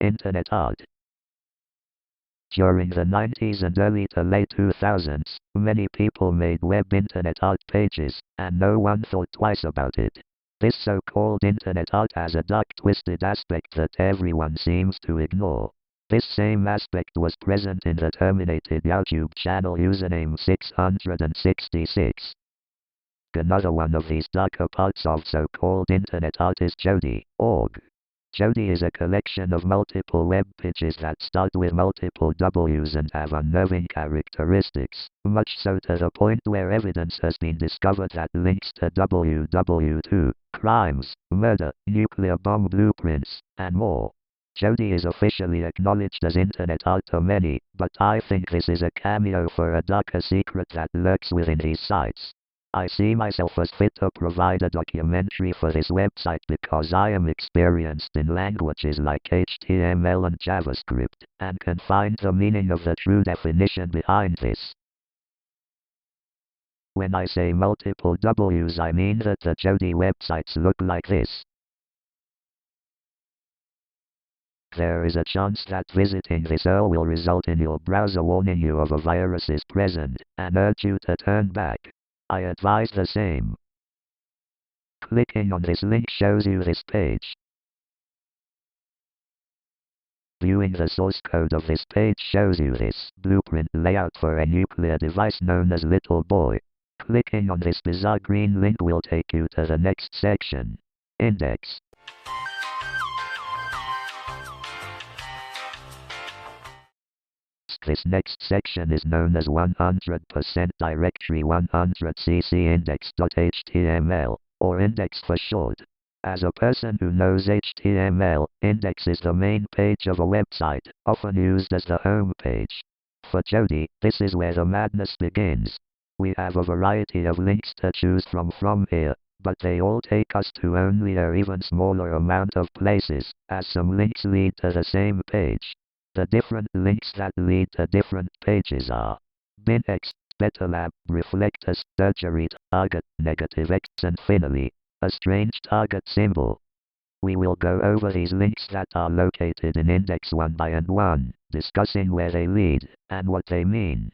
Internet art. During the 90s and early to late 2000s, many people made web internet art pages, and no one thought twice about it. This so-called internet art has a dark, twisted aspect that everyone seems to ignore. This same aspect was present in the terminated YouTube channel username 666. Another one of these darker parts of so-called internet art is Jody.org. Jody is a collection of multiple web pages that start with multiple W's and have unnerving characteristics, much so to the point where evidence has been discovered that links to www, crimes, murder, nuclear bomb blueprints, and more. Jody is officially acknowledged as internet art to many, but I think this is a cameo for a darker secret that lurks within these sites. I see myself as fit to provide a documentary for this website because I am experienced in languages like HTML and JavaScript, and can find the meaning of the true definition behind this. When I say multiple W's, I mean that the Jody websites look like this. There is a chance that visiting this URL will result in your browser warning you of a virus is present, and urge you to turn back. I advise the same. Clicking on this link shows you this page. Viewing the source code of this page shows you this blueprint layout for a nuclear device known as Little Boy. Clicking on this bizarre green link will take you to the next section. Index. This next section is known as 100% directory 100cc index.html, or index for short. As a person who knows HTML, index is the main page of a website, often used as the home page. For Jody, this is where the madness begins. We have a variety of links to choose from here, but they all take us to only an even smaller amount of places, as some links lead to the same page. The different links that lead to different pages are BinX, BetterLab, Reflectors, Surgery, Target, Negative X, and finally, a strange target symbol. We will go over these links that are located in index one by one, discussing where they lead, and what they mean.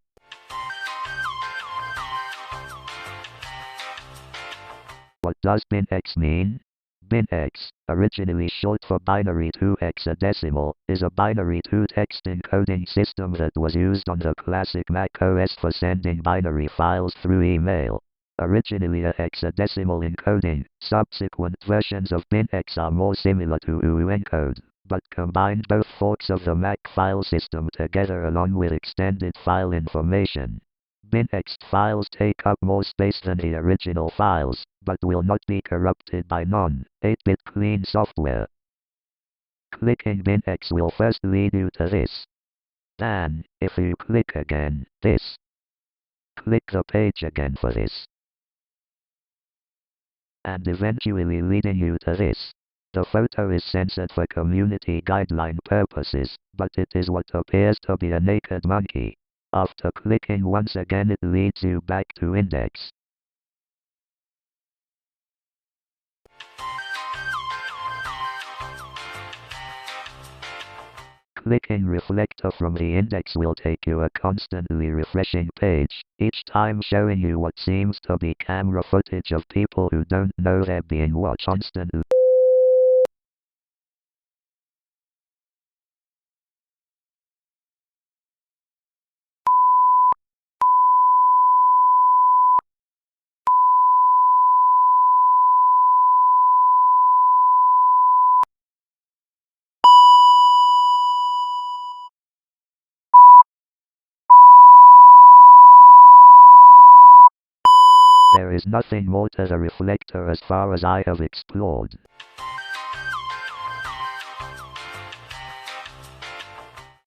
What does BinX mean? BinX, originally short for binary 2 hexadecimal, is a binary 2 text encoding system that was used on the classic Mac OS for sending binary files through email. Originally a hexadecimal encoding, subsequent versions of BinX are more similar to UEncode, but combined both forks of the Mac file system together along with extended file information. BinX files take up more space than the original files, but will not be corrupted by non-8-bit clean software. Clicking BinX will first lead you to this. Then, if you click again, this. Click the page again for this. And eventually leading you to this. The photo is censored for community guideline purposes, but it is what appears to be a naked monkey. After clicking once again, it leads you back to index. Clicking Reflector from the index will take you a constantly refreshing page, each time showing you what seems to be camera footage of people who don't know they're being watched constantly. There is nothing more to the reflector as far as I have explored.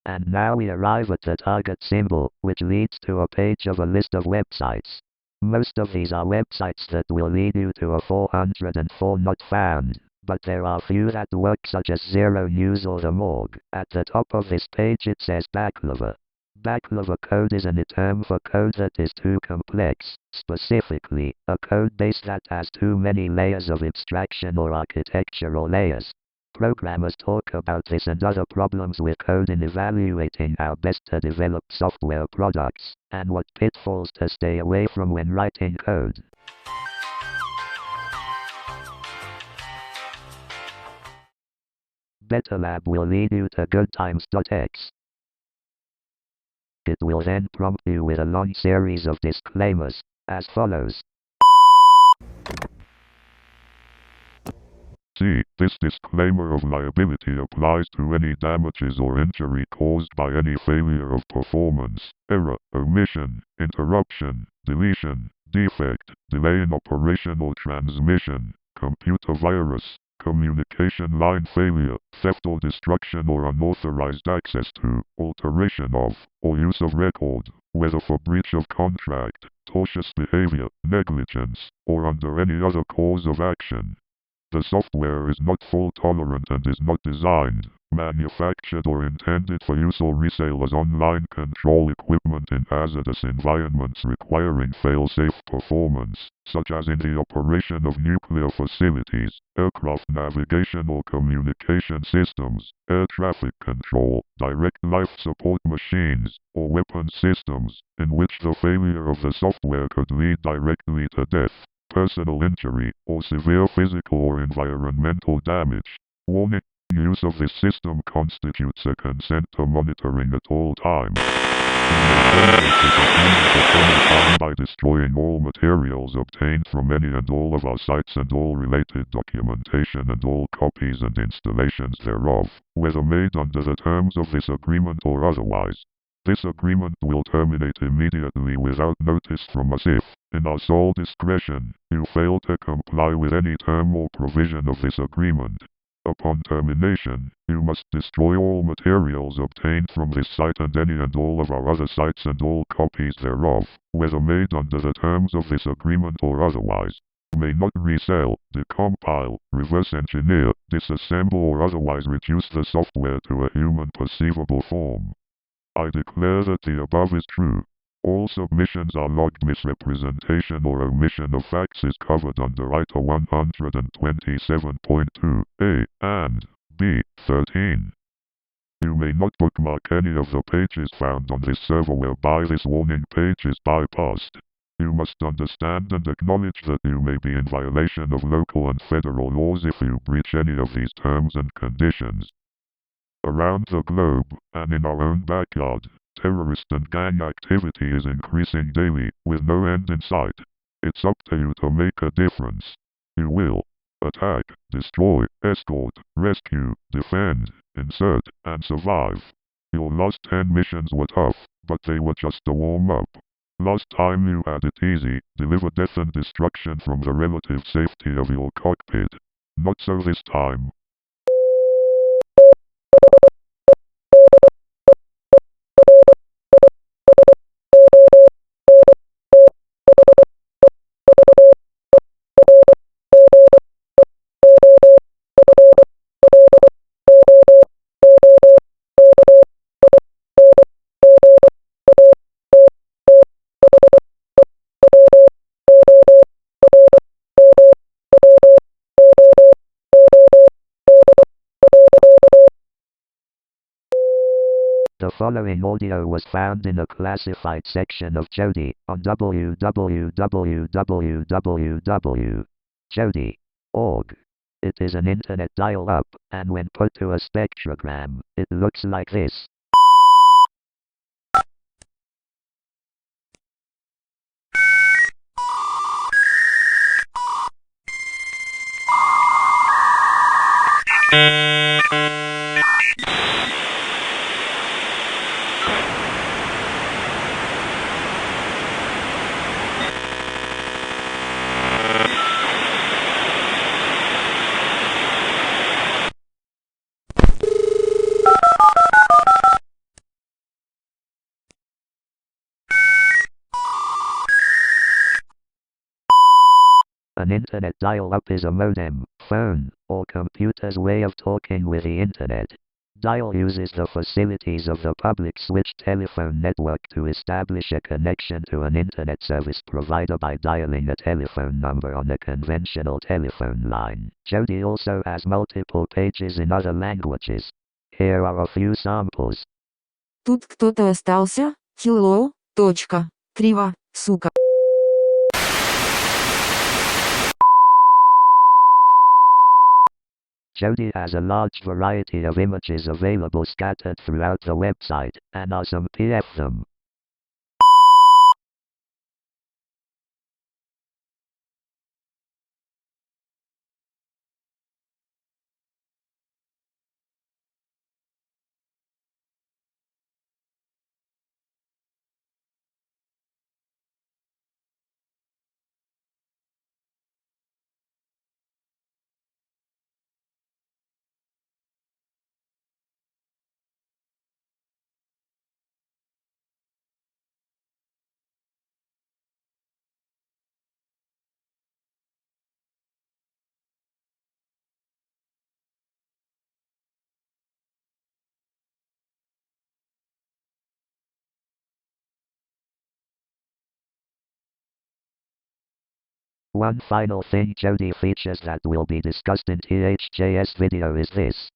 And now we arrive at the target symbol, which leads to a page of a list of websites. Most of these are websites that will lead you to a 404 not found, but there are few that work, such as Zero News or the Morgue. At the top of this page it says backcover. Backcover code is a term for code that is too complex, specifically, a code base that has too many layers of abstraction or architectural layers. Programmers talk about this and other problems with code in evaluating how best to develop software products, and what pitfalls to stay away from when writing code. BetaLab will lead you to goodtimes.x. It will then prompt you with a long series of disclaimers, as follows. C. This disclaimer of liability applies to any damages or injury caused by any failure of performance, error, omission, interruption, deletion, defect, delay in operation or transmission, computer virus, communication line failure, theft or destruction or unauthorized access to, alteration of, or use of record, whether for breach of contract, tortious behavior, negligence, or under any other cause of action. The software is not fault-tolerant and is not designed, manufactured or intended for use or resale as online control equipment in hazardous environments requiring fail-safe performance, such as in the operation of nuclear facilities, aircraft navigation or communication systems, air traffic control, direct life support machines, or weapon systems, in which the failure of the software could lead directly to death, personal injury, or severe physical or environmental damage. Warning: use of this system constitutes a consent to monitoring at all times. You may terminate this agreement at any time by destroying all materials obtained from any and all of our sites and all related documentation and all copies and installations thereof, whether made under the terms of this agreement or otherwise. This agreement will terminate immediately without notice from us if, in our sole discretion, you fail to comply with any term or provision of this agreement. Upon termination, you must destroy all materials obtained from this site and any and all of our other sites and all copies thereof, whether made under the terms of this agreement or otherwise. You may not resell, decompile, reverse engineer, disassemble or otherwise reduce the software to a human perceivable form. I declare that the above is true. All submissions are logged. Misrepresentation or omission of facts is covered under ITA 127.2 A and B 13. You may not bookmark any of the pages found on this server whereby this warning page is bypassed. You must understand and acknowledge that you may be in violation of local and federal laws if you breach any of these terms and conditions. Around the globe, and in our own backyard, terrorist and gang activity is increasing daily, with no end in sight. It's up to you to make a difference. You will attack, destroy, escort, rescue, defend, insert, and survive. Your last 10 missions were tough, but they were just a warm-up. Last time you had it easy, deliver death and destruction from the relative safety of your cockpit. Not so this time. The following audio was found in a classified section of Jody on www.jody.org. It is an internet dial-up, and when put to a spectrogram, it looks like this. An internet dial-up is a modem, phone, or computer's way of talking with the internet. Dial uses the facilities of the public switched telephone network to establish a connection to an internet service provider by dialing a telephone number on a conventional telephone line. Jody also has multiple pages in other languages. Here are a few samples. Тут кто-то остался? Hello. Точка. Криво. Сука. Jody has a large variety of images available scattered throughout the website, and are some PF them. One final thing Jody features that will be discussed in THJS video is this.